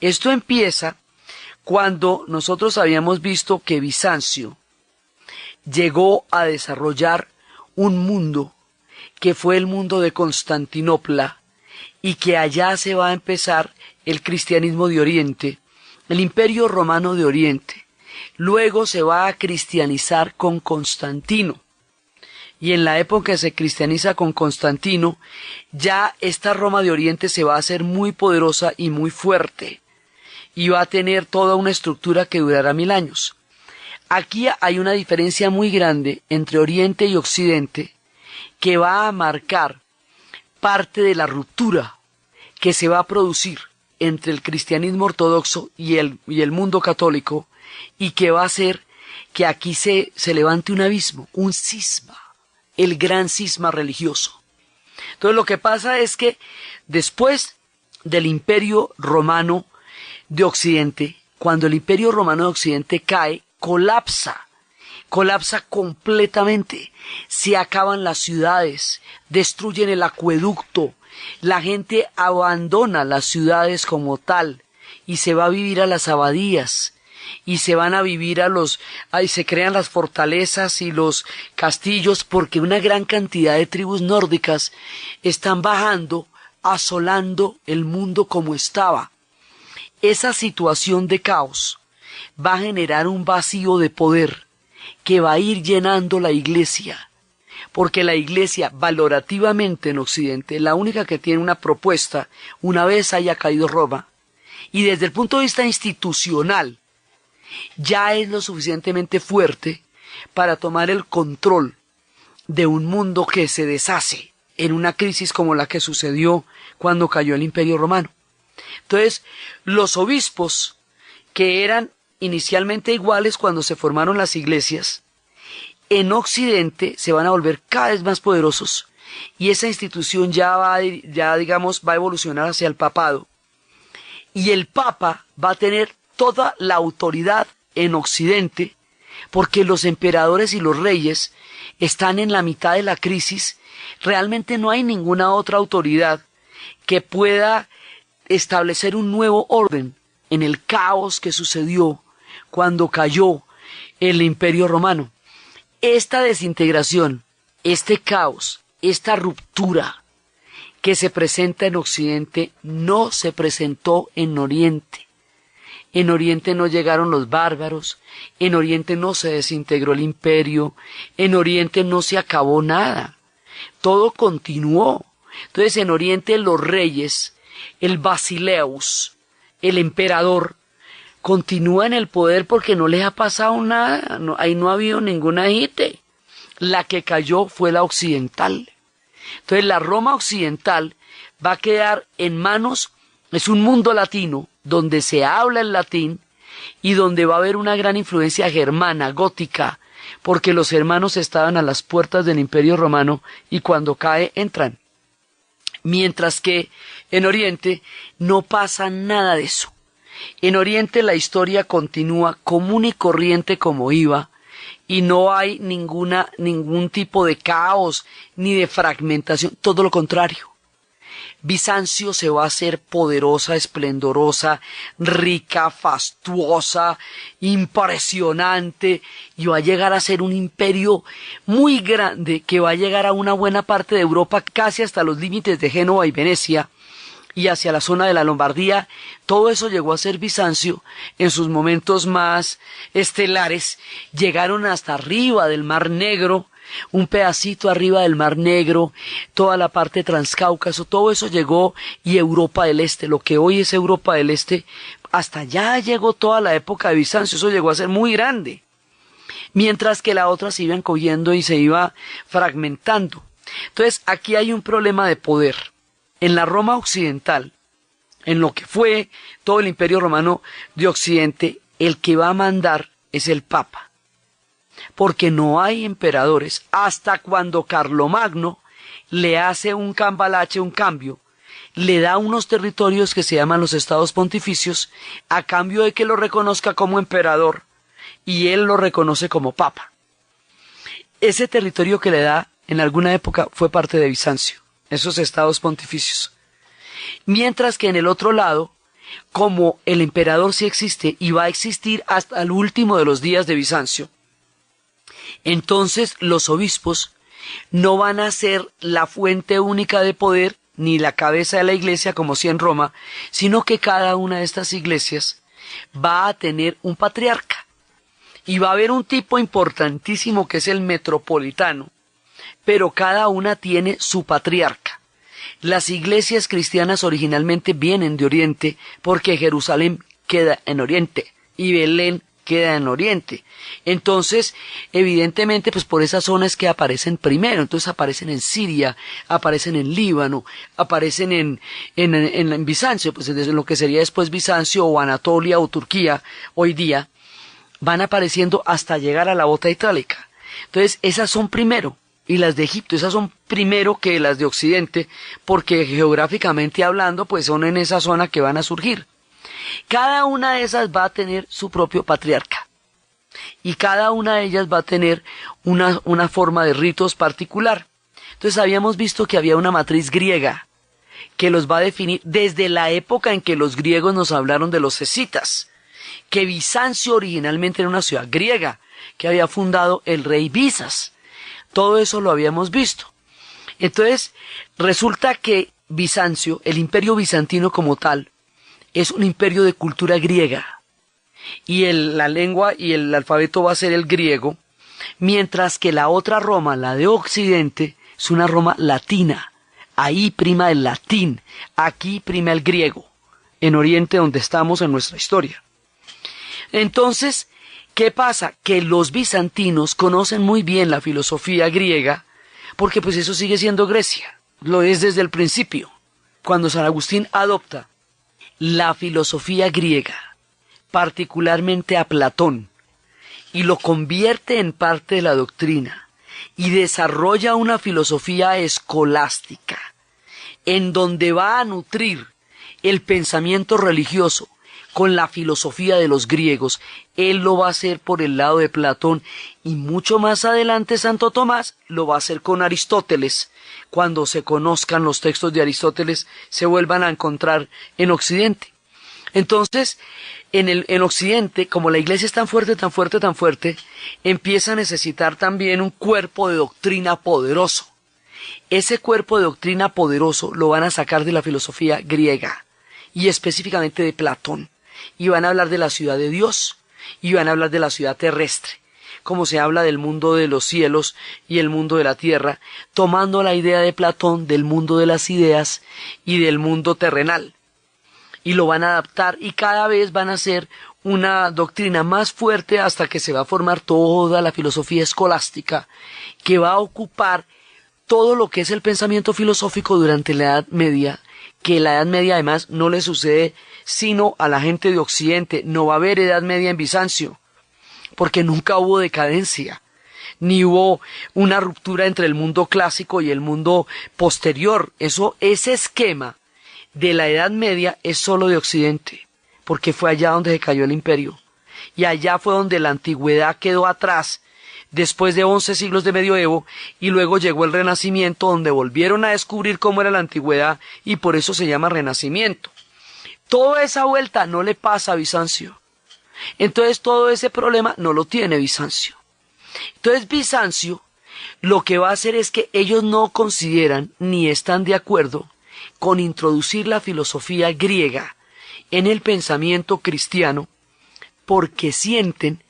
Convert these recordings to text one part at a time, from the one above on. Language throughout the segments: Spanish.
Esto empieza cuando nosotros habíamos visto que Bizancio llegó a desarrollar un mundo que fue el mundo de Constantinopla y que allá se va a empezar el cristianismo de Oriente, el Imperio Romano de Oriente. Luego se va a cristianizar con Constantino. Y en la época que se cristianiza con Constantino, ya esta Roma de Oriente se va a hacer muy poderosa y muy fuerte. Y va a tener toda una estructura que durará 1000 años. Aquí hay una diferencia muy grande entre Oriente y Occidente que va a marcar parte de la ruptura que se va a producir entre el cristianismo ortodoxo y el mundo católico, y que va a hacer que aquí se levante un abismo, un cisma, el gran cisma religioso. Entonces lo que pasa es que después del Imperio Romano de Occidente, cuando el Imperio Romano de Occidente cae, colapsa completamente, se acaban las ciudades, destruyen el acueducto, la gente abandona las ciudades como tal y se va a vivir a las abadías y se van a vivir ahí se crean las fortalezas y los castillos, porque una gran cantidad de tribus nórdicas están bajando, asolando el mundo como estaba. Esa situación de caos va a generar un vacío de poder que va a ir llenando la Iglesia, porque la Iglesia valorativamente en Occidente, la única que tiene una propuesta una vez haya caído Roma, y desde el punto de vista institucional ya es lo suficientemente fuerte para tomar el control de un mundo que se deshace en una crisis como la que sucedió cuando cayó el Imperio Romano. Entonces, los obispos, que eran inicialmente iguales cuando se formaron las iglesias, en Occidente se van a volver cada vez más poderosos, y esa institución va a evolucionar hacia el papado, y el papa va a tener toda la autoridad en Occidente, porque los emperadores y los reyes están en la mitad de la crisis. Realmente no hay ninguna otra autoridad que pueda establecer un nuevo orden en el caos que sucedió cuando cayó el Imperio Romano. Esta desintegración, este caos, esta ruptura que se presenta en Occidente no se presentó en Oriente. En Oriente no llegaron los bárbaros, en Oriente no se desintegró el imperio, en Oriente no se acabó nada, todo continuó. Entonces en Oriente los reyes, el Basileus, el emperador, continúa en el poder porque no les ha pasado nada, ahí no ha habido ninguna agite. La que cayó fue la occidental. Entonces la Roma occidental va a quedar en manos, es un mundo latino, donde se habla el latín y donde va a haber una gran influencia germana, gótica, porque los germanos estaban a las puertas del Imperio Romano y cuando cae entran. Mientras que en Oriente no pasa nada de eso. En Oriente la historia continúa común y corriente como iba, y no hay ningún tipo de caos ni de fragmentación, todo lo contrario. Bizancio se va a hacer poderosa, esplendorosa, rica, fastuosa, impresionante, y va a llegar a ser un imperio muy grande que va a llegar a una buena parte de Europa, casi hasta los límites de Génova y Venecia, y hacia la zona de la Lombardía. Todo eso llegó a ser Bizancio en sus momentos más estelares. Llegaron hasta arriba del Mar Negro, un pedacito arriba del Mar Negro, toda la parte transcáucaso, todo eso llegó, y Europa del Este, lo que hoy es Europa del Este, hasta allá llegó toda la época de Bizancio, eso llegó a ser muy grande, mientras que la otra se iba encogiendo y se iba fragmentando. Entonces aquí hay un problema de poder. En la Roma occidental, en lo que fue todo el Imperio Romano de Occidente, el que va a mandar es el Papa, porque no hay emperadores hasta cuando Carlomagno le hace un cambalache, un cambio, le da unos territorios que se llaman los estados pontificios, a cambio de que lo reconozca como emperador, y él lo reconoce como papa. Ese territorio que le da en alguna época fue parte de Bizancio, esos estados pontificios. Mientras que en el otro lado, como el emperador sí existe y va a existir hasta el último de los días de Bizancio, entonces los obispos no van a ser la fuente única de poder ni la cabeza de la iglesia como si en Roma, sino que cada una de estas iglesias va a tener un patriarca y va a haber un tipo importantísimo que es el metropolitano, pero cada una tiene su patriarca. Las iglesias cristianas originalmente vienen de Oriente porque Jerusalén queda en Oriente y Belén queda en Oriente. Entonces, evidentemente, pues por esas zonas que aparecen primero. Entonces aparecen en Siria, aparecen en Líbano, aparecen en Bizancio, pues desde lo que sería después Bizancio o Anatolia o Turquía hoy día, van apareciendo hasta llegar a la bota itálica. Entonces, esas son primero. Y las de Egipto, esas son primero que las de Occidente, porque geográficamente hablando, pues son en esa zona que van a surgir. Cada una de esas va a tener su propio patriarca. Y cada una de ellas va a tener una forma de ritos particular. Entonces habíamos visto que había una matriz griega que los va a definir desde la época en que los griegos nos hablaron de los escitas, que Bizancio originalmente era una ciudad griega, que había fundado el rey Bizas. Todo eso lo habíamos visto. Entonces, resulta que Bizancio, el imperio bizantino como tal, es un imperio de cultura griega. Y la lengua y el alfabeto va a ser el griego, mientras que la otra Roma, la de Occidente, es una Roma latina. Ahí prima el latín, aquí prima el griego, en Oriente donde estamos en nuestra historia. Entonces, ¿qué pasa? Que los bizantinos conocen muy bien la filosofía griega, porque pues eso sigue siendo Grecia, lo es desde el principio. Cuando San Agustín adopta la filosofía griega, particularmente a Platón, y lo convierte en parte de la doctrina, y desarrolla una filosofía escolástica, en donde va a nutrir el pensamiento religioso con la filosofía de los griegos. Él lo va a hacer por el lado de Platón y mucho más adelante Santo Tomás lo va a hacer con Aristóteles. Cuando se conozcan los textos de Aristóteles se vuelvan a encontrar en Occidente. Entonces, en Occidente, como la iglesia es tan fuerte, tan fuerte, tan fuerte, empieza a necesitar también un cuerpo de doctrina poderoso. Ese cuerpo de doctrina poderoso lo van a sacar de la filosofía griega y específicamente de Platón. Y van a hablar de la ciudad de Dios, y van a hablar de la ciudad terrestre, como se habla del mundo de los cielos y el mundo de la tierra, tomando la idea de Platón del mundo de las ideas y del mundo terrenal. Y lo van a adaptar y cada vez van a hacer una doctrina más fuerte hasta que se va a formar toda la filosofía escolástica que va a ocupar todo lo que es el pensamiento filosófico durante la Edad Media, que la Edad Media además no le sucede sino a la gente de Occidente. No va a haber Edad Media en Bizancio, porque nunca hubo decadencia, ni hubo una ruptura entre el mundo clásico y el mundo posterior. Ese esquema de la Edad Media es solo de Occidente, porque fue allá donde se cayó el imperio, y allá fue donde la antigüedad quedó atrás, después de 11 siglos de medioevo, y luego llegó el Renacimiento, donde volvieron a descubrir cómo era la antigüedad, y por eso se llama Renacimiento. Toda esa vuelta no le pasa a Bizancio. Entonces todo ese problema no lo tiene Bizancio. Entonces Bizancio lo que va a hacer es que ellos no consideran ni están de acuerdo con introducir la filosofía griega en el pensamiento cristiano, porque sienten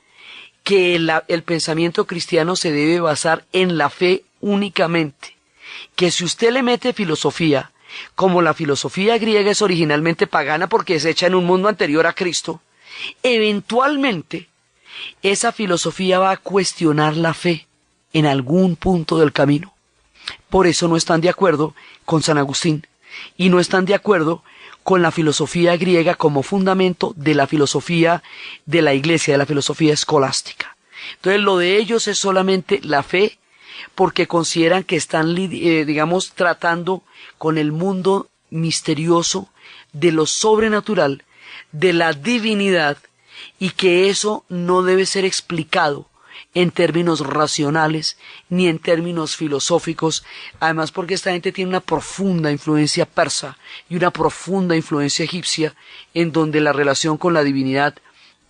que el pensamiento cristiano se debe basar en la fe únicamente, que si usted le mete filosofía, como la filosofía griega es originalmente pagana porque es hecha en un mundo anterior a Cristo, eventualmente esa filosofía va a cuestionar la fe en algún punto del camino. Por eso no están de acuerdo con San Agustín y no están de acuerdo con la filosofía griega como fundamento de la filosofía de la iglesia, de la filosofía escolástica. Entonces lo de ellos es solamente la fe, porque consideran que están, tratando con el mundo misterioso de lo sobrenatural, de la divinidad, y que eso no debe ser explicado en términos racionales ni en términos filosóficos, además porque esta gente tiene una profunda influencia persa y una profunda influencia egipcia, en donde la relación con la divinidad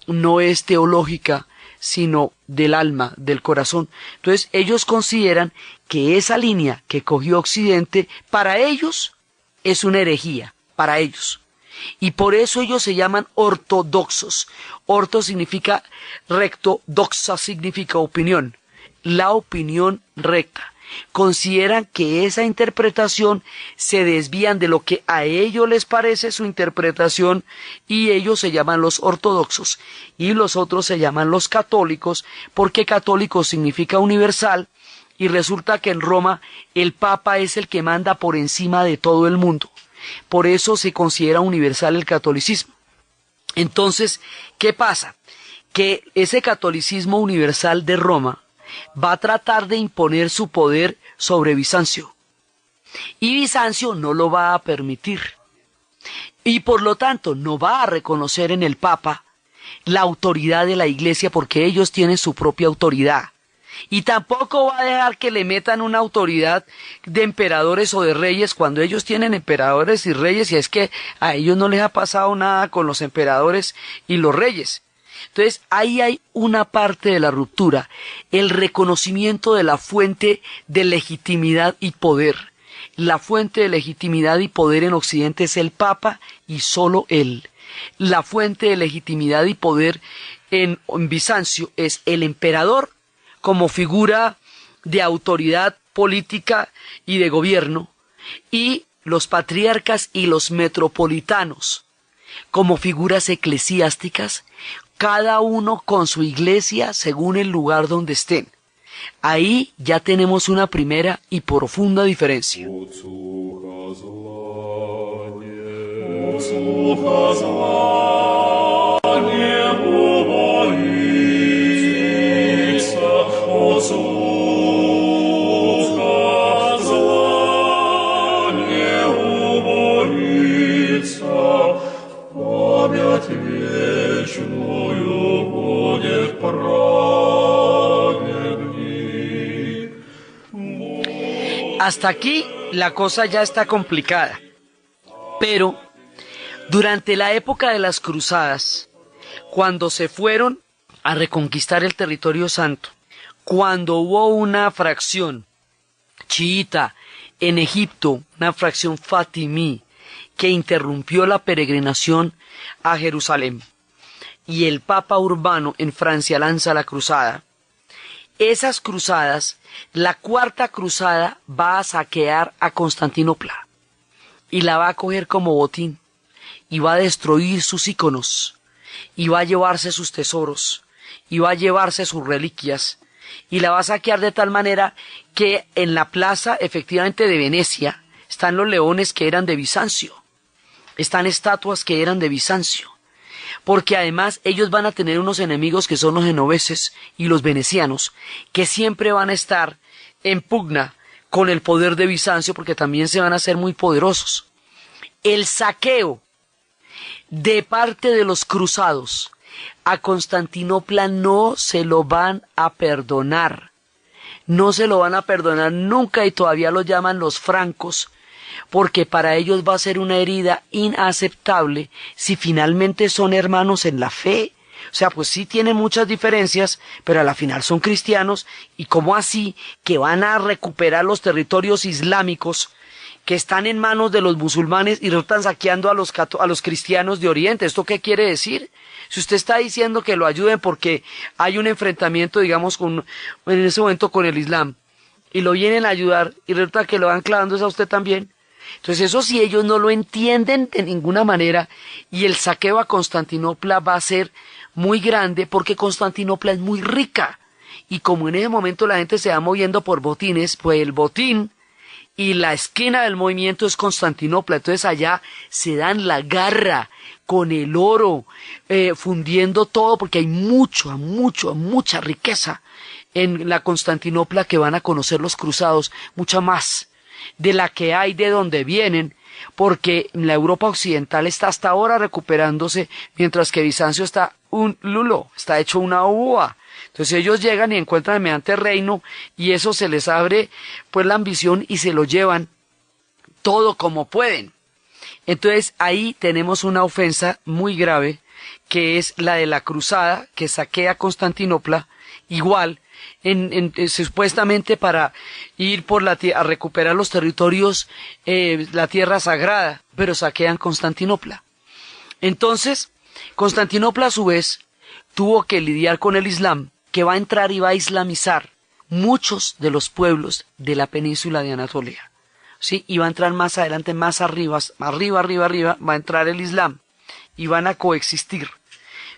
no es teológica, sino del alma, del corazón. Entonces ellos consideran que esa línea que cogió Occidente, para ellos es una herejía, para ellos. Y por eso ellos se llaman ortodoxos. Orto significa recto, doxa significa opinión. La opinión recta. Consideran que esa interpretación se desvían de lo que a ellos les parece su interpretación, y ellos se llaman los ortodoxos y los otros se llaman los católicos, porque católico significa universal, y resulta que en Roma el Papa es el que manda por encima de todo el mundo. Por eso se considera universal el catolicismo. Entonces, ¿qué pasa? Que ese catolicismo universal de Roma va a tratar de imponer su poder sobre Bizancio. Y Bizancio no lo va a permitir. Y por lo tanto no va a reconocer en el Papa la autoridad de la Iglesia, porque ellos tienen su propia autoridad. Y tampoco va a dejar que le metan una autoridad de emperadores o de reyes, cuando ellos tienen emperadores y reyes, y es que a ellos no les ha pasado nada con los emperadores y los reyes. Entonces ahí hay una parte de la ruptura, el reconocimiento de la fuente de legitimidad y poder. La fuente de legitimidad y poder en Occidente es el Papa y solo él. La fuente de legitimidad y poder en Bizancio es el emperador como figura de autoridad política y de gobierno, y los patriarcas y los metropolitanos como figuras eclesiásticas, cada uno con su iglesia según el lugar donde estén. Ahí ya tenemos una primera y profunda diferencia. Hasta aquí la cosa ya está complicada, pero durante la época de las cruzadas, cuando se fueron a reconquistar el territorio santo, cuando hubo una fracción chiita en Egipto, una fracción fatimí, que interrumpió la peregrinación a Jerusalén, y el Papa Urbano en Francia lanza la cruzada, esas cruzadas, la cuarta cruzada va a saquear a Constantinopla y la va a coger como botín y va a destruir sus íconos y va a llevarse sus tesoros y va a llevarse sus reliquias y la va a saquear de tal manera que en la plaza efectivamente de Venecia están los leones que eran de Bizancio, están estatuas que eran de Bizancio, porque además ellos van a tener unos enemigos que son los genoveses y los venecianos, que siempre van a estar en pugna con el poder de Bizancio, porque también se van a hacer muy poderosos. El saqueo de parte de los cruzados a Constantinopla no se lo van a perdonar, no se lo van a perdonar nunca, y todavía lo llaman los francos, porque para ellos va a ser una herida inaceptable si finalmente son hermanos en la fe. O sea, pues sí tienen muchas diferencias, pero a la final son cristianos, y ¿cómo así que van a recuperar los territorios islámicos que están en manos de los musulmanes y están saqueando a los cristianos de Oriente? ¿Esto qué quiere decir? Si usted está diciendo que lo ayuden porque hay un enfrentamiento, digamos, en ese momento con el Islam, y lo vienen a ayudar, y resulta que lo van clavando es a usted también. Entonces eso sí, ellos no lo entienden de ninguna manera, y el saqueo a Constantinopla va a ser muy grande porque Constantinopla es muy rica, y como en ese momento la gente se va moviendo por botines, pues el botín y la esquina del movimiento es Constantinopla. Entonces allá se dan la garra con el oro, fundiendo todo, porque hay mucha riqueza en la Constantinopla que van a conocer los cruzados, mucha más de la que hay de donde vienen, porque la Europa occidental está hasta ahora recuperándose, mientras que Bizancio está un lulo, está hecho una uva. Entonces ellos llegan y encuentran semejante reino y eso se les abre pues la ambición y se lo llevan todo como pueden. Entonces ahí tenemos una ofensa muy grave que es la de la cruzada que saquea Constantinopla, igual supuestamente para ir por a recuperar los territorios, la tierra sagrada, pero saquean Constantinopla. Entonces Constantinopla a su vez tuvo que lidiar con el Islam, que va a entrar y va a islamizar muchos de los pueblos de la península de Anatolia. ¿Sí? Y va a entrar más adelante, más arriba, va a entrar el Islam y van a coexistir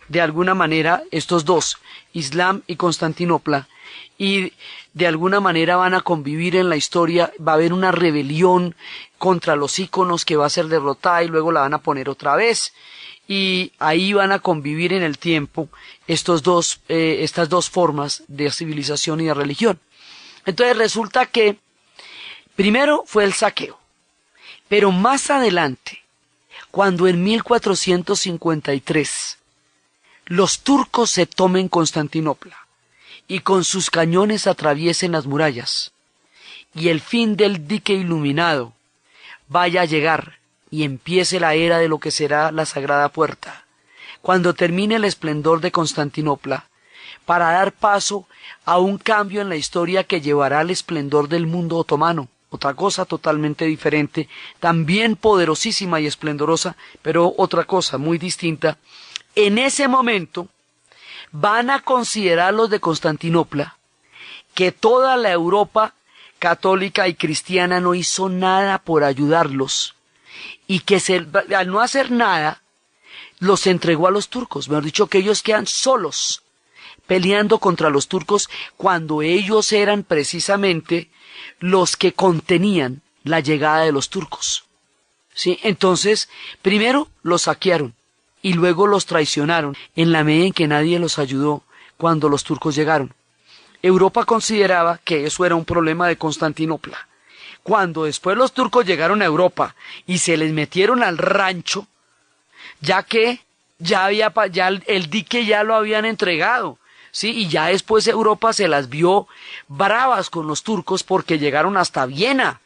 de alguna manera estos dos, Islam y Constantinopla, y de alguna manera van a convivir en la historia. Va a haber una rebelión contra los íconos que va a ser derrotada y luego la van a poner otra vez, y ahí van a convivir en el tiempo estas dos formas de civilización y de religión. Entonces resulta que primero fue el saqueo, pero más adelante, cuando en 1453 los turcos se tomen Constantinopla y con sus cañones atraviesen las murallas, y el fin del dique iluminado vaya a llegar y empiece la era de lo que será la Sagrada Puerta, cuando termine el esplendor de Constantinopla, para dar paso a un cambio en la historia que llevará al esplendor del mundo otomano, otra cosa totalmente diferente, también poderosísima y esplendorosa, pero otra cosa muy distinta. En ese momento van a considerar los de Constantinopla que toda la Europa católica y cristiana no hizo nada por ayudarlos y que al no hacer nada los entregó a los turcos. Mejor dicho, que ellos quedan solos peleando contra los turcos cuando ellos eran precisamente los que contenían la llegada de los turcos. ¿Sí? Entonces, primero los saquearon y luego los traicionaron en la medida en que nadie los ayudó cuando los turcos llegaron. Europa consideraba que eso era un problema de Constantinopla. Cuando después los turcos llegaron a Europa y se les metieron al rancho, ya que ya el dique ya lo habían entregado, ¿sí? Y ya después Europa se las vio bravas con los turcos porque llegaron hasta Viena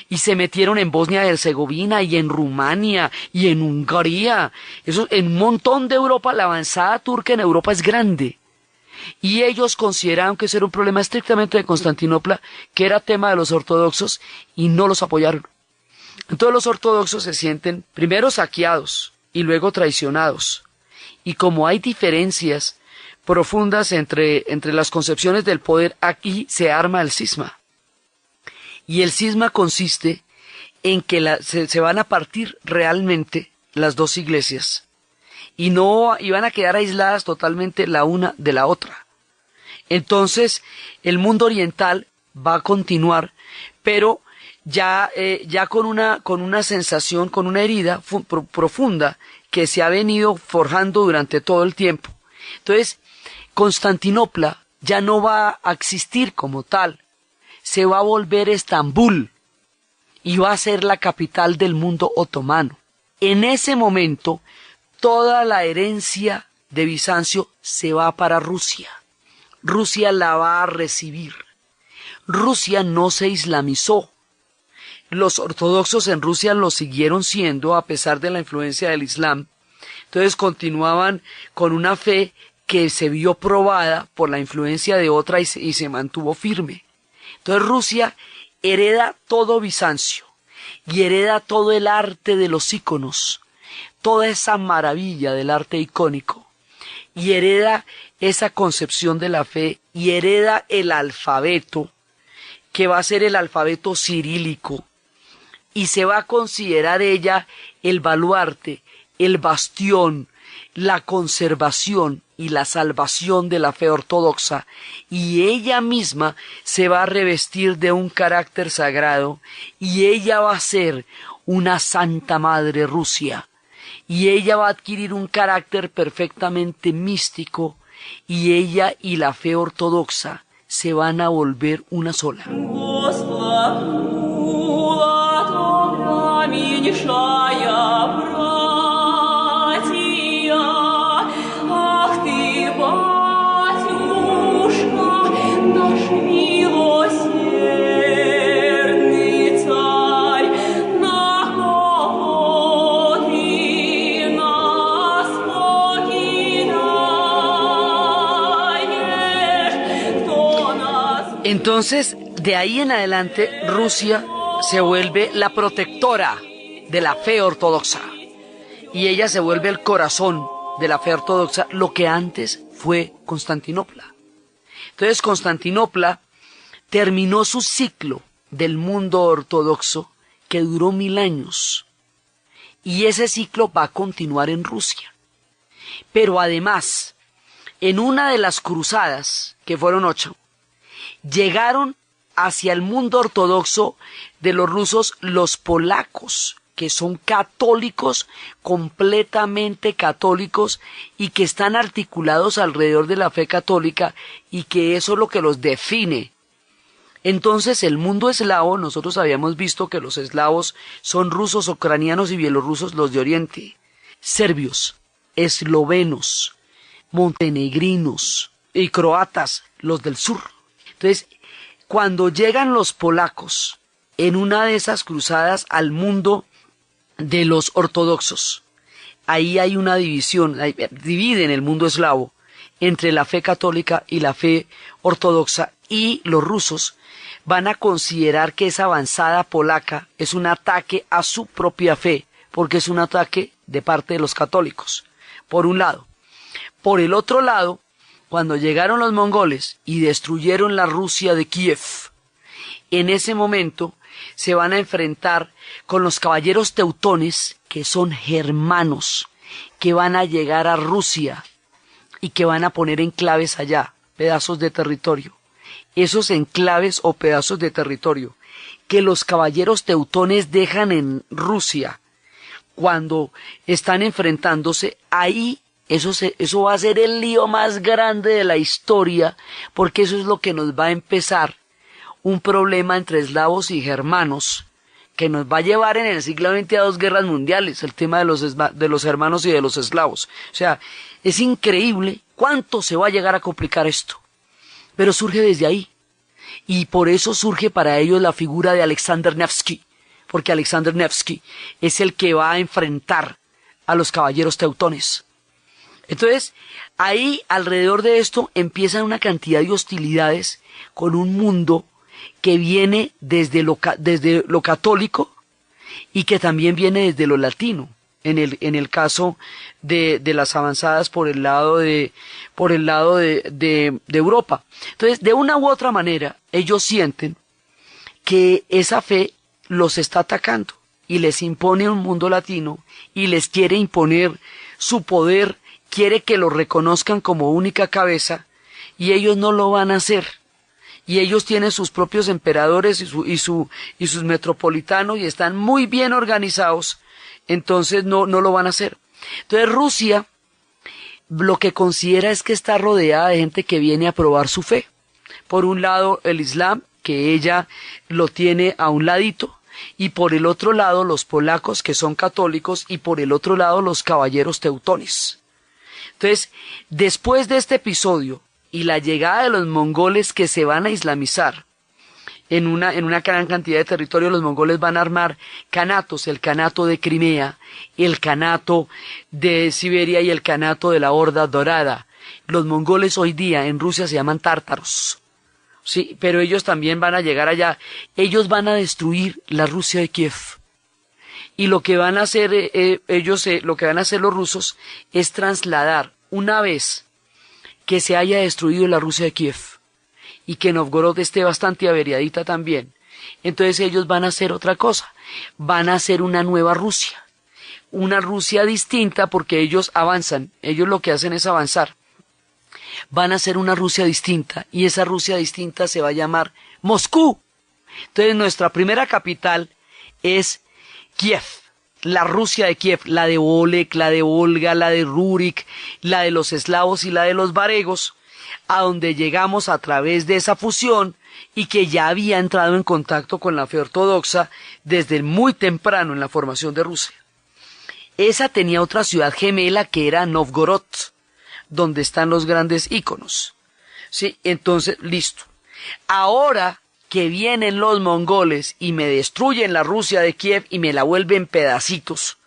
y se metieron en Bosnia y Herzegovina y en Rumania y en Hungría. Eso, en un montón de Europa, la avanzada turca en Europa es grande. Y ellos consideraron que ese era un problema estrictamente de Constantinopla, que era tema de los ortodoxos, y no los apoyaron. Entonces los ortodoxos se sienten primero saqueados y luego traicionados. Y como hay diferencias profundas entre las concepciones del poder, aquí se arma el cisma. Y el cisma consiste en que se van a partir realmente las dos iglesias. Y van a quedar aisladas totalmente la una de la otra. Entonces el mundo oriental va a continuar, pero ya con una sensación, con una herida profunda que se ha venido forjando durante todo el tiempo. Entonces Constantinopla ya no va a existir como tal, se va a volver Estambul y va a ser la capital del mundo otomano. En ese momento toda la herencia de Bizancio se va para Rusia. Rusia la va a recibir. Rusia no se islamizó. Los ortodoxos en Rusia lo siguieron siendo a pesar de la influencia del Islam. Entonces continuaban con una fe que se vio probada por la influencia de otra y se mantuvo firme. Entonces Rusia hereda todo Bizancio y hereda todo el arte de los íconos, toda esa maravilla del arte icónico, y hereda esa concepción de la fe, y hereda el alfabeto, que va a ser el alfabeto cirílico, y se va a considerar ella el baluarte, el bastión, la conservación y la salvación de la fe ortodoxa, y ella misma se va a revestir de un carácter sagrado, y ella va a ser una Santa Madre Rusia, y ella va a adquirir un carácter perfectamente místico, y ella y la fe ortodoxa se van a volver una sola. Entonces, de ahí en adelante, Rusia se vuelve la protectora de la fe ortodoxa. Y ella se vuelve el corazón de la fe ortodoxa, lo que antes fue Constantinopla. Entonces, Constantinopla terminó su ciclo del mundo ortodoxo, que duró 1000 años. Y ese ciclo va a continuar en Rusia. Pero además, en una de las cruzadas, que fueron 8, llegaron hacia el mundo ortodoxo de los rusos los polacos, que son católicos, completamente católicos, y que están articulados alrededor de la fe católica, y que eso es lo que los define. Entonces el mundo eslavo, nosotros habíamos visto que los eslavos son rusos, ucranianos y bielorrusos, los de Oriente, serbios, eslovenos, montenegrinos y croatas, los del sur. Entonces, cuando llegan los polacos en una de esas cruzadas al mundo de los ortodoxos, ahí hay una división, dividen el mundo eslavo entre la fe católica y la fe ortodoxa, y los rusos van a considerar que esa avanzada polaca es un ataque a su propia fe, porque es un ataque de parte de los católicos, por un lado. Por el otro lado, cuando llegaron los mongoles y destruyeron la Rusia de Kiev, en ese momento se van a enfrentar con los caballeros teutones, que son germanos, que van a llegar a Rusia y que van a poner enclaves allá, pedazos de territorio. Esos enclaves o pedazos de territorio que los caballeros teutones dejan en Rusia cuando están enfrentándose, ahí eso va a ser el lío más grande de la historia, porque eso es lo que nos va a empezar un problema entre eslavos y germanos, que nos va a llevar en el siglo XX a 2 guerras mundiales, el tema de los germanos y de los eslavos. O sea, es increíble cuánto se va a llegar a complicar esto. Pero surge desde ahí, y por eso surge para ellos la figura de Alexander Nevsky, porque Alexander Nevsky es el que va a enfrentar a los caballeros teutones. Entonces, ahí alrededor de esto empiezan una cantidad de hostilidades con un mundo que viene desde lo católico y que también viene desde lo latino. En el caso de las avanzadas por el lado de Europa. Entonces, de una u otra manera, ellos sienten que esa fe los está atacando y les impone un mundo latino y les quiere imponer su poder, quiere que lo reconozcan como única cabeza, y ellos no lo van a hacer. Y ellos tienen sus propios emperadores y sus metropolitanos y están muy bien organizados. Entonces no lo van a hacer. Entonces Rusia lo que considera es que está rodeada de gente que viene a probar su fe. Por un lado el Islam, que ella lo tiene a un ladito, y por el otro lado los polacos, que son católicos, y por el otro lado los caballeros teutones. Entonces, después de este episodio y la llegada de los mongoles, que se van a islamizar en una gran cantidad de territorio, los mongoles van a armar canatos, el canato de Crimea, el canato de Siberia y el canato de la Horda Dorada. Los mongoles hoy día en Rusia se llaman tártaros, sí, pero ellos también van a llegar allá. Ellos van a destruir la Rusia de Kiev. Y lo que van a hacer lo que van a hacer los rusos es trasladar, una vez que se haya destruido la Rusia de Kiev y que Novgorod esté bastante averiadita también, entonces ellos van a hacer otra cosa, van a hacer una nueva Rusia, una Rusia distinta, porque ellos avanzan, ellos lo que hacen es avanzar, van a hacer una Rusia distinta, y esa Rusia distinta se va a llamar Moscú. Entonces nuestra primera capital es Kiev, la Rusia de Kiev, la de Oleg, la de Volga, la de Rurik, la de los eslavos y la de los varegos, a donde llegamos a través de esa fusión, y que ya había entrado en contacto con la fe ortodoxa desde muy temprano en la formación de Rusia. Esa tenía otra ciudad gemela, que era Novgorod, donde están los grandes íconos. Sí, entonces, listo. Ahora que vienen los mongoles y me destruyen la Rusia de Kiev y me la vuelven pedacitos,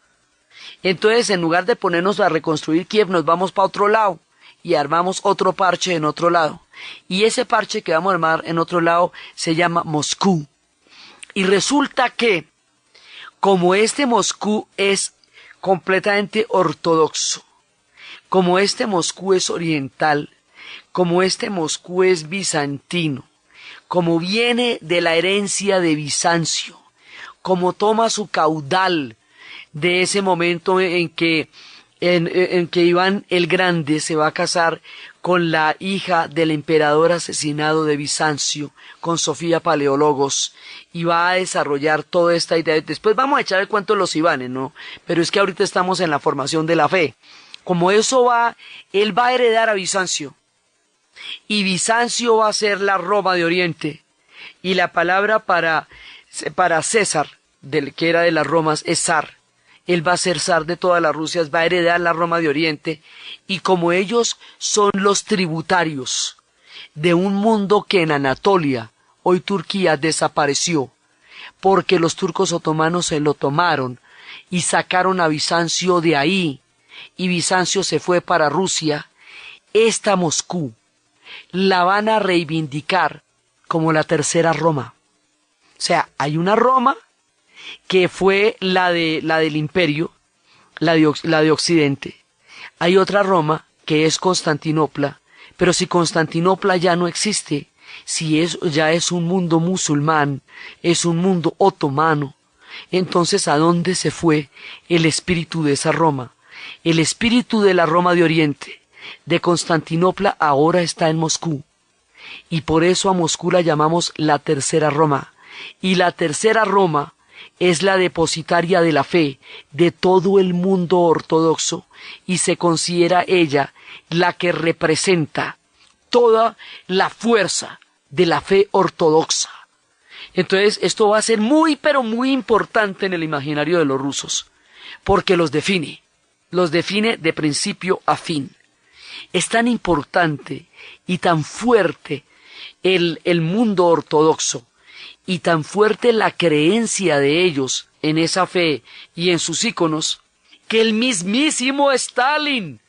entonces en lugar de ponernos a reconstruir Kiev, nos vamos para otro lado y armamos otro parche en otro lado. Y ese parche que vamos a armar en otro lado se llama Moscú. Y resulta que, como este Moscú es completamente ortodoxo, como este Moscú es oriental, como este Moscú es bizantino, como viene de la herencia de Bizancio, como toma su caudal de ese momento en que Iván el Grande se va a casar con la hija del emperador asesinado de Bizancio, con Sofía Paleólogos, y va a desarrollar toda esta idea. Después vamos a echar el cuento de los Ivanes, ¿no? Pero es que ahorita estamos en la formación de la fe. Como eso va, él va a heredar a Bizancio, y Bizancio va a ser la Roma de Oriente, y la palabra para César, del que era de las Romas, es zar. Él va a ser zar de todas las Rusias, va a heredar la Roma de Oriente, y como ellos son los tributarios de un mundo que en Anatolia, hoy Turquía, desapareció, porque los turcos otomanos se lo tomaron y sacaron a Bizancio de ahí, y Bizancio se fue para Rusia, esta Moscú la van a reivindicar como la tercera Roma. O sea, hay una Roma que fue la del imperio, la de Occidente. Hay otra Roma que es Constantinopla, pero si Constantinopla ya no existe, ya es un mundo musulmán, es un mundo otomano, entonces ¿a dónde se fue el espíritu de esa Roma? El espíritu de la Roma de Oriente, de Constantinopla, ahora está en Moscú, y por eso a Moscú la llamamos la tercera Roma, y la tercera Roma es la depositaria de la fe de todo el mundo ortodoxo, y se considera ella la que representa toda la fuerza de la fe ortodoxa. Entonces esto va a ser muy pero muy importante en el imaginario de los rusos, porque los define de principio a fin. Es tan importante y tan fuerte el mundo ortodoxo, y tan fuerte la creencia de ellos en esa fe y en sus íconos, que el mismísimo Stalin,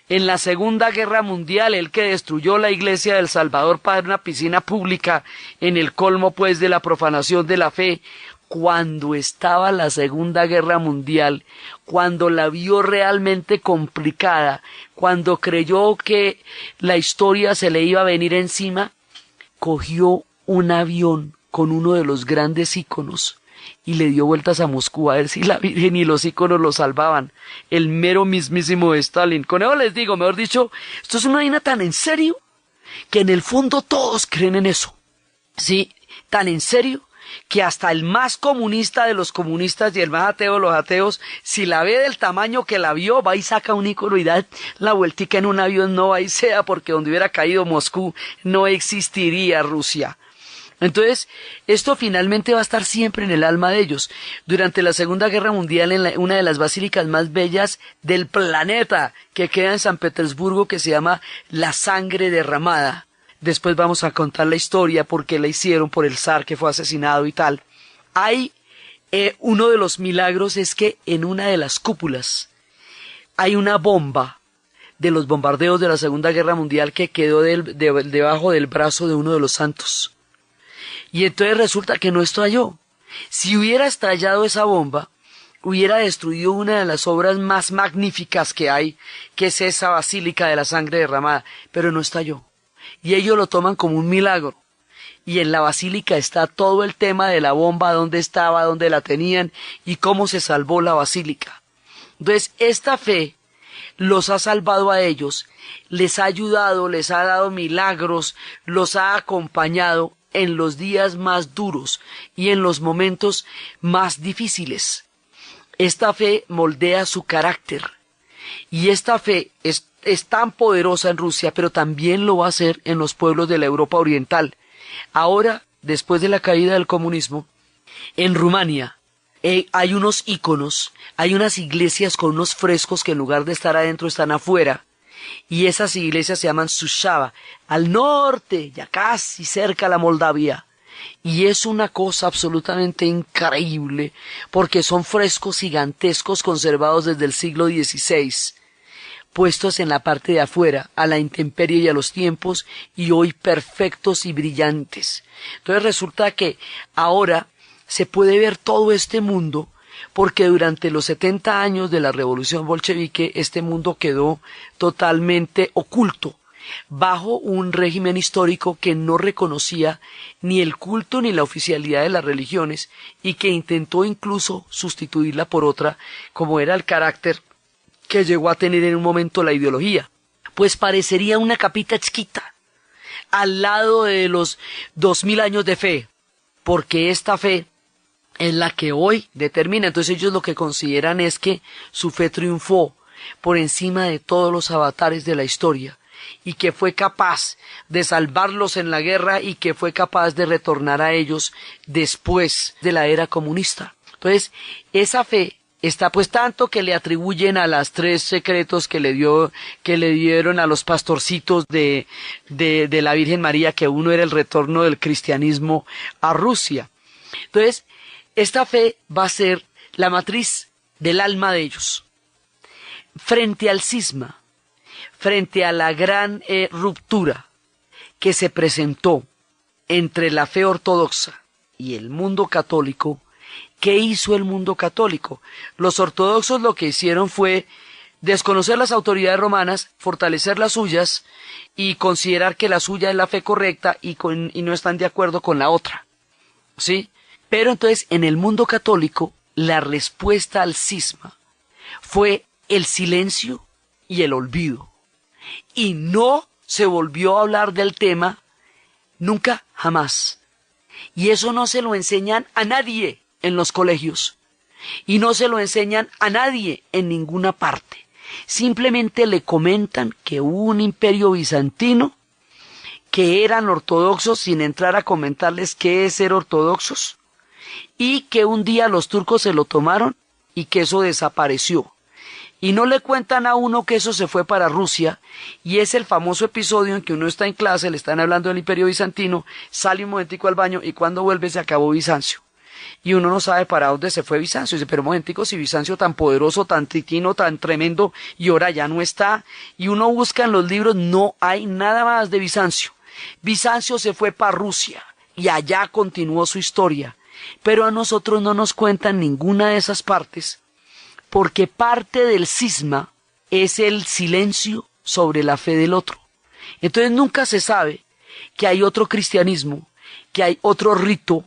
en la Segunda Guerra Mundial, el que destruyó la iglesia del Salvador para una piscina pública en el colmo pues de la profanación de la fe, cuando estaba la Segunda Guerra Mundial, cuando la vio realmente complicada, cuando creyó que la historia se le iba a venir encima, cogió un avión con uno de los grandes íconos y le dio vueltas a Moscú a ver si la Virgen y los íconos lo salvaban. El mero mismísimo Stalin. Con eso les digo, mejor dicho, esto es una vaina tan en serio que en el fondo todos creen en eso. Sí, tan en serio que hasta el más comunista de los comunistas y el más ateo de los ateos, si la ve del tamaño que la vio, va y saca un ícono y da la vueltica en un avión, no va y sea, porque donde hubiera caído Moscú no existiría Rusia. Entonces, esto finalmente va a estar siempre en el alma de ellos. Durante la Segunda Guerra Mundial, en una de las basílicas más bellas del planeta, que queda en San Petersburgo, que se llama La Sangre Derramada. Después vamos a contar la historia, por qué la hicieron, por el zar que fue asesinado y tal. Hay, uno de los milagros es que en una de las cúpulas hay una bomba de los bombardeos de la Segunda Guerra Mundial que quedó debajo del brazo de uno de los santos. Y entonces resulta que no estalló. Si hubiera estallado esa bomba, hubiera destruido una de las obras más magníficas que hay, que es esa Basílica de la Sangre Derramada, pero no estalló. Y ellos lo toman como un milagro. Y en la basílica está todo el tema de la bomba, dónde estaba, dónde la tenían y cómo se salvó la basílica. Entonces, esta fe los ha salvado a ellos, les ha ayudado, les ha dado milagros, los ha acompañado en los días más duros y en los momentos más difíciles. Esta fe moldea su carácter, y esta fe es tan poderosa en Rusia, pero también lo va a hacer en los pueblos de la Europa Oriental. Ahora, después de la caída del comunismo, en Rumania hay unos íconos, hay unas iglesias con unos frescos que en lugar de estar adentro están afuera, y esas iglesias se llaman Sushava, al norte, ya casi cerca a la Moldavia. Y es una cosa absolutamente increíble, porque son frescos gigantescos conservados desde el siglo XVI. puestos en la parte de afuera, a la intemperie y a los tiempos, y hoy perfectos y brillantes. Entonces resulta que ahora se puede ver todo este mundo, porque durante los 70 años de la revolución bolchevique este mundo quedó totalmente oculto, bajo un régimen histórico que no reconocía ni el culto ni la oficialidad de las religiones y que intentó incluso sustituirla por otra, como era el carácter que llegó a tener en un momento la ideología. Pues parecería una capita chiquita al lado de los 2000 años de fe, porque esta fe es la que hoy determina. Entonces ellos lo que consideran es que su fe triunfó por encima de todos los avatares de la historia y que fue capaz de salvarlos en la guerra y que fue capaz de retornar a ellos después de la era comunista. Entonces, esa fe está pues tanto que le atribuyen a las 3 secretos que le dieron a los pastorcitos de la Virgen María, que uno era el retorno del cristianismo a Rusia. Entonces, esta fe va a ser la matriz del alma de ellos. Frente al cisma, frente a la gran ruptura que se presentó entre la fe ortodoxa y el mundo católico, ¿qué hizo el mundo católico? Los ortodoxos lo que hicieron fue desconocer las autoridades romanas, fortalecer las suyas y considerar que la suya es la fe correcta y no están de acuerdo con la otra, ¿sí? Pero entonces en el mundo católico la respuesta al cisma fue el silencio y el olvido. Y no se volvió a hablar del tema nunca, jamás. Y eso no se lo enseñan a nadie en los colegios. Y no se lo enseñan a nadie en ninguna parte. Simplemente le comentan que hubo un imperio bizantino, que eran ortodoxos sin entrar a comentarles qué es ser ortodoxos, y que un día los turcos se lo tomaron y que eso desapareció. Y no le cuentan a uno que eso se fue para Rusia, y es el famoso episodio en que uno está en clase, le están hablando del Imperio Bizantino, sale un momentico al baño y cuando vuelve se acabó Bizancio. Y uno no sabe para dónde se fue Bizancio. Dice, pero un momentico, si Bizancio tan poderoso, tan tritino, tan tremendo, y ahora ya no está. Y uno busca en los libros, no hay nada más de Bizancio. Bizancio se fue para Rusia, y allá continuó su historia. Pero a nosotros no nos cuentan ninguna de esas partes, porque parte del cisma es el silencio sobre la fe del otro. Entonces nunca se sabe que hay otro cristianismo, que hay otro rito,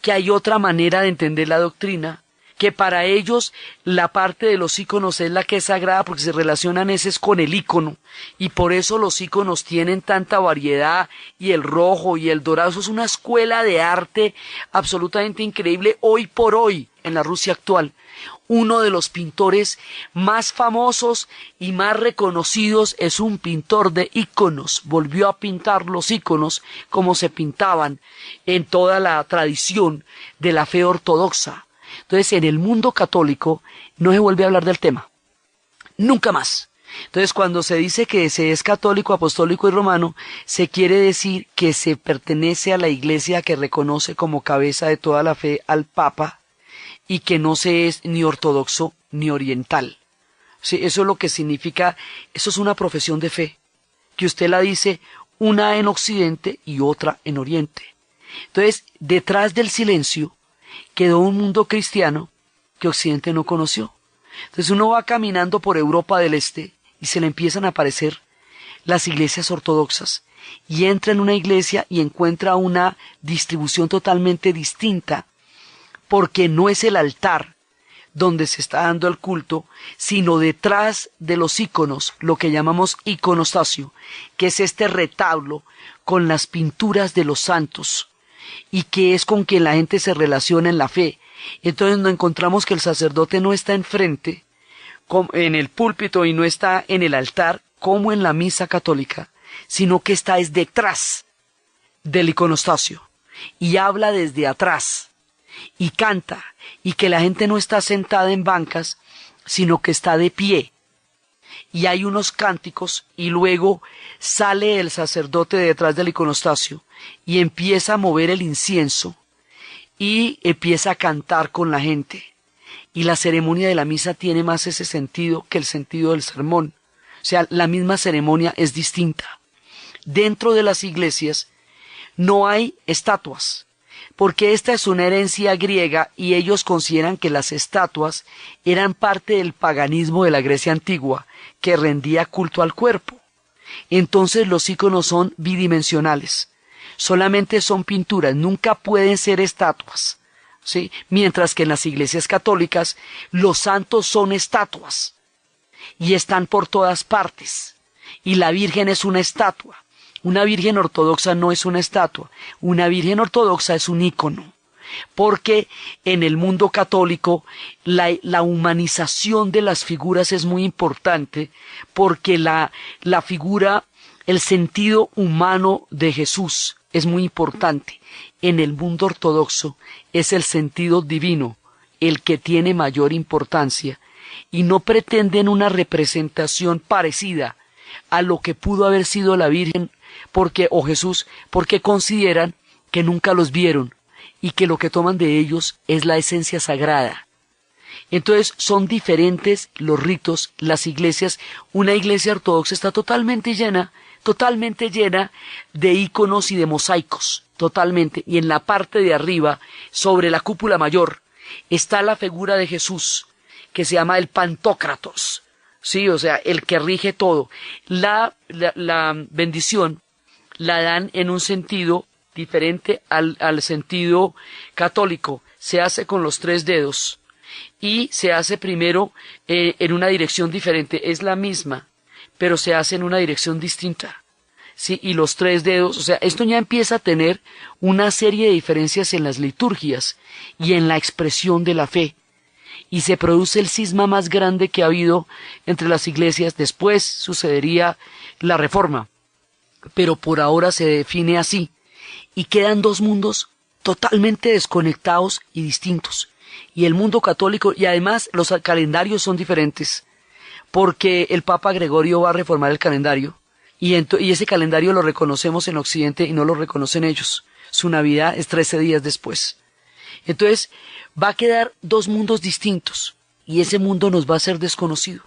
que hay otra manera de entender la doctrina, que para ellos la parte de los íconos es la que es sagrada porque se relacionan ese con el ícono, y por eso los íconos tienen tanta variedad, y el rojo y el dorado. Eso es una escuela de arte absolutamente increíble hoy por hoy en la Rusia actual. Uno de los pintores más famosos y más reconocidos es un pintor de íconos. Volvió a pintar los íconos como se pintaban en toda la tradición de la fe ortodoxa. Entonces, en el mundo católico no se vuelve a hablar del tema. Nunca más. Entonces, cuando se dice que se es católico, apostólico y romano, se quiere decir que se pertenece a la iglesia que reconoce como cabeza de toda la fe al Papa, y que no se es ni ortodoxo ni oriental. Sí, eso es lo que significa, eso es una profesión de fe, que usted la dice una en Occidente y otra en Oriente. Entonces, detrás del silencio quedó un mundo cristiano que Occidente no conoció. Entonces uno va caminando por Europa del Este y se le empiezan a aparecer las iglesias ortodoxas, y entra en una iglesia y encuentra una distribución totalmente distinta, porque no es el altar donde se está dando el culto, sino detrás de los íconos, lo que llamamos iconostasio, que es este retablo con las pinturas de los santos, y que es con quien la gente se relaciona en la fe. Entonces nos encontramos que el sacerdote no está enfrente, en el púlpito, y no está en el altar, como en la misa católica, sino que está es detrás del iconostasio, y habla desde atrás, y canta, y que la gente no está sentada en bancas, sino que está de pie, y hay unos cánticos, y luego sale el sacerdote detrás del iconostasio, y empieza a mover el incienso, y empieza a cantar con la gente, y la ceremonia de la misa tiene más ese sentido que el sentido del sermón, sea, la misma ceremonia es distinta. Dentro de las iglesias no hay estatuas, porque esta es una herencia griega y ellos consideran que las estatuas eran parte del paganismo de la Grecia antigua, que rendía culto al cuerpo. Entonces los íconos son bidimensionales, solamente son pinturas, nunca pueden ser estatuas, ¿sí? Mientras que en las iglesias católicas los santos son estatuas y están por todas partes, y la Virgen es una estatua. Una virgen ortodoxa no es una estatua, una virgen ortodoxa es un ícono, porque en el mundo católico la humanización de las figuras es muy importante, porque la figura, el sentido humano de Jesús es muy importante. En el mundo ortodoxo es el sentido divino el que tiene mayor importancia, y no pretenden una representación parecida a lo que pudo haber sido la Virgen o Jesús, porque consideran que nunca los vieron y que lo que toman de ellos es la esencia sagrada. Entonces son diferentes los ritos, las iglesias. Una iglesia ortodoxa está totalmente llena de íconos y de mosaicos, totalmente. Y en la parte de arriba, sobre la cúpula mayor, está la figura de Jesús, que se llama el Pantocratos, sí, o sea, el que rige todo. La bendición la dan en un sentido diferente al sentido católico. Se hace con los 3 dedos y se hace primero en una dirección diferente. Es la misma, pero se hace en una dirección distinta. Sí, y los 3 dedos, o sea, esto ya empieza a tener una serie de diferencias en las liturgias y en la expresión de la fe. Y se produce el cisma más grande que ha habido entre las iglesias. Después sucedería la Reforma, pero por ahora se define así, y quedan 2 mundos totalmente desconectados y distintos. Y el mundo católico, y además los calendarios son diferentes, porque el Papa Gregorio va a reformar el calendario, y ese calendario lo reconocemos en Occidente y no lo reconocen ellos. Su Navidad es 13 días después. Entonces va a quedar 2 mundos distintos, y ese mundo nos va a ser desconocido.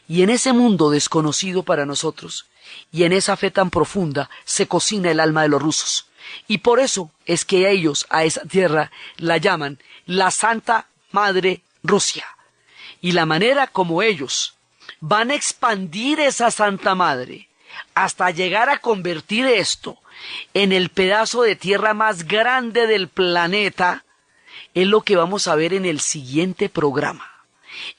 Y en ese mundo desconocido para nosotros, y en esa fe tan profunda, se cocina el alma de los rusos. Y por eso es que ellos a esa tierra la llaman la Santa Madre Rusia. Y la manera como ellos van a expandir esa Santa Madre hasta llegar a convertir esto en el pedazo de tierra más grande del planeta, es lo que vamos a ver en el siguiente programa.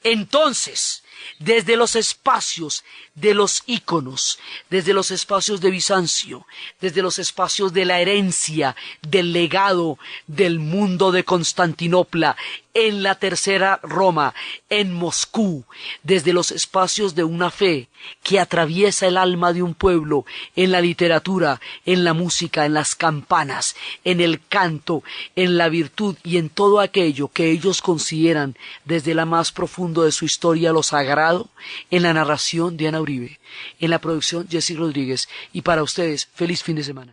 Entonces, desde los espacios de los íconos, desde los espacios de Bizancio, desde los espacios de la herencia, del legado del mundo de Constantinopla, en la Tercera Roma, en Moscú, desde los espacios de una fe que atraviesa el alma de un pueblo, en la literatura, en la música, en las campanas, en el canto, en la virtud y en todo aquello que ellos consideran desde la más profundo de su historia lo sagrado, en la narración Diana Uribe, en la producción Jessy Rodríguez, y para ustedes, feliz fin de semana.